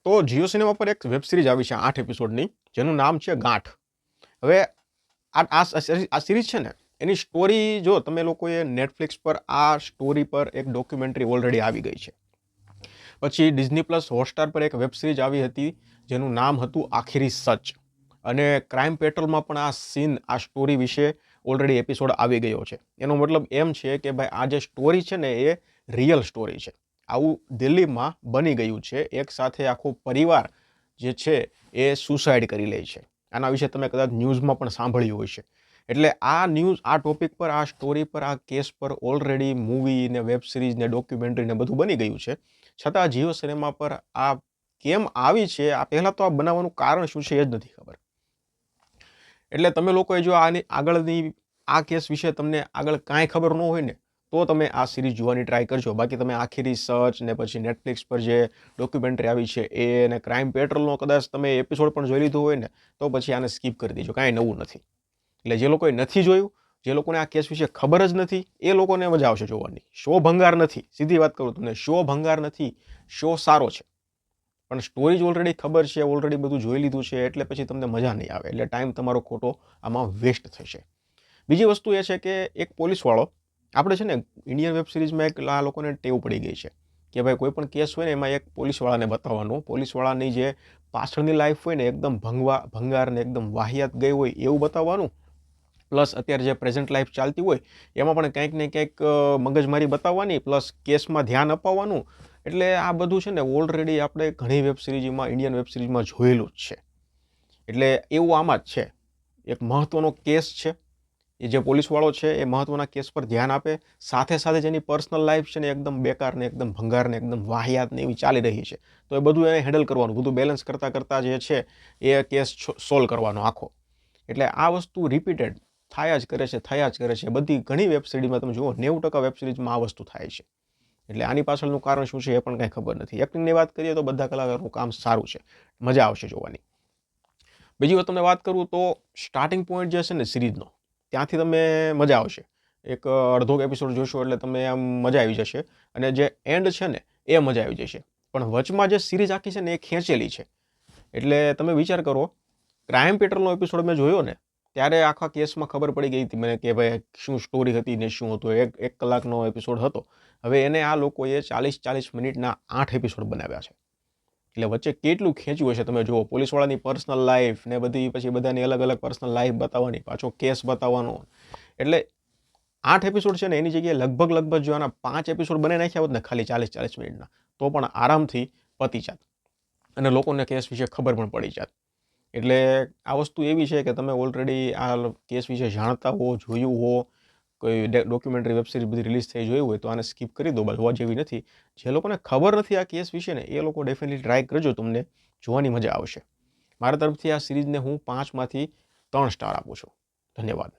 તો જીઓ સિનેમા પર એક વેબ સિરીઝ આવી છે 8 એપિસોડની, જેનું નામ છે ગાંઠ. હવે આ સિરીઝ છે ને, એની સ્ટોરી જો તમે લોકોએ નેટફ્લિક્સ પર આ સ્ટોરી પર એક ડોક્યુમેન્ટરી ઓલરેડી આવી ગઈ છે. પછી ડિઝની પ્લસ હોટસ્ટાર પર એક વેબ સિરીઝ આવી હતી જેનું નામ હતું આખિરી સચ. અને ક્રાઇમ પેટ્રોલમાં પણ આ સ્ટોરી વિશે ઓલરેડી એપિસોડ આવી ગયો છે. એનો મતલબ એમ છે કે ભાઈ આ જે સ્ટોરી છે ને એ રિયલ સ્ટોરી છે. આવું દિલ્હીમાં બની ગયું છે. એક સાથે આખો પરિવાર જે છે એ સુસાઇડ કરી લે છે. આના વિશે તમે કદાચ ન્યૂઝમાં પણ સાંભળ્યું હોય છે. એટલે આ ટોપિક પર, આ સ્ટોરી પર, આ કેસ પર ઓલરેડી મૂવી ને વેબ સિરીઝ ને ડોક્યુમેન્ટરી ને બધું બની ગયું છે. છતાં જીઓ સિનેમા પર આ કેમ આવી છે, આ પહેલાં તો આ બનાવવાનું કારણ શું છે એ જ નથી ખબર. એટલે તમે લોકોએ જો આ કેસ વિશે તમને આગળ કાંઈ ખબર ન હોય ને, તો તમે આ સિરીઝ જોવાની ટ્રાય કરજો. બાકી તમે આખિરી સર્ચ ને પછી નેટફ્લિક્સ પર જે ડોક્યુમેન્ટરી આવી છે એ અને ક્રાઇમ પેટ્રોલનો કદાચ તમે એપિસોડ પણ જોઈ લીધો હોય ને, તો પછી આને સ્કીપ કરી દેજો. કાંઈ નવું નથી. એટલે જે લોકોએ નથી જોયું, જે લોકોને આ કેસ વિશે ખબર જ નથી, એ લોકોને મજા આવશે જોવાની. શો ભંગાર નથી, સીધી વાત કરું તમને, શો ભંગાર નથી. શો સારો છે, પણ સ્ટોરી જ ઓલરેડી ખબર છે, ઓલરેડી બધું જોઈ લીધું છે, એટલે પછી તમને મજા નહીં આવે. એટલે ટાઈમ તમારો ખોટો આમાં વેસ્ટ થશે. બીજી વસ્તુ એ છે કે એક પોલીસવાળો, આપણે છે ને ઇન્ડિયન વેબ સિરીઝમાં એક આ લોકોને ટેવ પડી ગઈ છે કે ભાઈ કોઈ પણ કેસ હોય ને એમાં એક પોલીસવાળાને બતાવવાનું, પોલીસવાળાની જે પાછળની લાઈફ હોય ને એકદમ ભંગાર ને એકદમ વાહિયાત ગઈ હોય એવું બતાવવાનું. પ્લસ અત્યારે જે પ્રેઝન્ટ લાઈફ ચાલતી હોય એમાં પણ કંઈક ને કંઈક મગજમારી બતાવવાની, પ્લસ કેસમાં ધ્યાન અપાવવાનું. એટલે આ બધું છે ને ઓલરેડી આપણે ઘણી વેબ સિરીઝમાં, ઇન્ડિયન વેબ સિરીઝમાં જોયેલું જ છે. એટલે એવું આમાં જ છે. એક મહત્વનો કેસ છે, એ જે પોલીસવાળો છે એ મહત્વના કેસ પર ધ્યાન આપે, સાથે સાથે જેની પર્સનલ લાઈફ છે ને એકદમ બેકાર ને એકદમ ભંગાર ને એકદમ વાહિયાત ને એવી ચાલી રહી છે, તો એ બધું એને હેન્ડલ કરવાનું, બધું બેલેન્સ કરતાં જે છે એ કેસ સોલ્વ કરવાનો આખો. એટલે આ વસ્તુ રિપીટેડ થયા જ કરે છે. બધી ઘણી વેબ સિરીઝમાં તમે જુઓ 90% વેબ સિરીઝમાં આ વસ્તુ થાય છે. એટલે આની પાછળનું કારણ શું છે એ પણ કંઈ ખબર નથી. એક્ટિંગની વાત કરીએ તો બધા કલાકારોનું કામ સારું છે, મજા આવશે જોવાની. બીજી વાત તમને વાત કરું તો સ્ટાર્ટિંગ પોઈન્ટ જે છે ને સિરીઝનો, ત્યાંથી તમે મજા આવશે. એક અડધો એપિસોડ જોશો એટલે તમે આમ મજા આવી જશે. અને જે એન્ડ છે ને એ મજા આવી જશે. પણ વચમાં જે સિરીઝ આખી છે ને એ ખેંચેલી છે. એટલે તમે વિચાર કરો, ક્રાઇમ પેટ્રોલનો એપિસોડ મેં જોયો ને ત્યારે આખા કેસમાં ખબર પડી ગઈ હતી મને કે ભાઈ શું સ્ટોરી હતી ને શું હતું. એક કલાકનો એપિસોડ હતો. હવે એને આ લોકોએ 40 મિનિટના 8 એપિસોડ બનાવ્યા છે. એટલે વચ્ચે કેટલું ખેંચ્યું હશે તમે જુઓ. પોલીસવાળાની પર્સનલ લાઈફ ને બધી, પછી બધાની અલગ અલગ પર્સનલ લાઈફ બતાવવાની, પાછો કેસ બતાવવાનો. એટલે 8 એપિસોડ છે ને એની જગ્યાએ લગભગ જો આના 5 એપિસોડ બનાવી નાખ્યા હોત ને ખાલી 40 મિનિટના, તો પણ આરામથી પતી જાત અને લોકોને કેસ વિશે ખબર પણ પડી જાત. એટલે આ વસ્તુ એવી છે કે તમે ઓલરેડી આ કેસ વિશે જાણતા હો, જોયું હો, કોઈ ડોક્યુમેન્ટરી વેબ સિરીઝ બધી રિલીઝ થઈ જોયું હોય તો આને સ્કીપ કરી દો, જોવા જેવી નથી. જે લોકોને ખબર નથી આ કેસ વિશે ને એ લોકો ડેફિનેટલી ટ્રાય કરજો, તમને જોવાની મજા આવશે. મારા તરફથી આ સિરીઝને હું 5 માંથી 3 સ્ટાર આપું છું. ધન્યવાદ.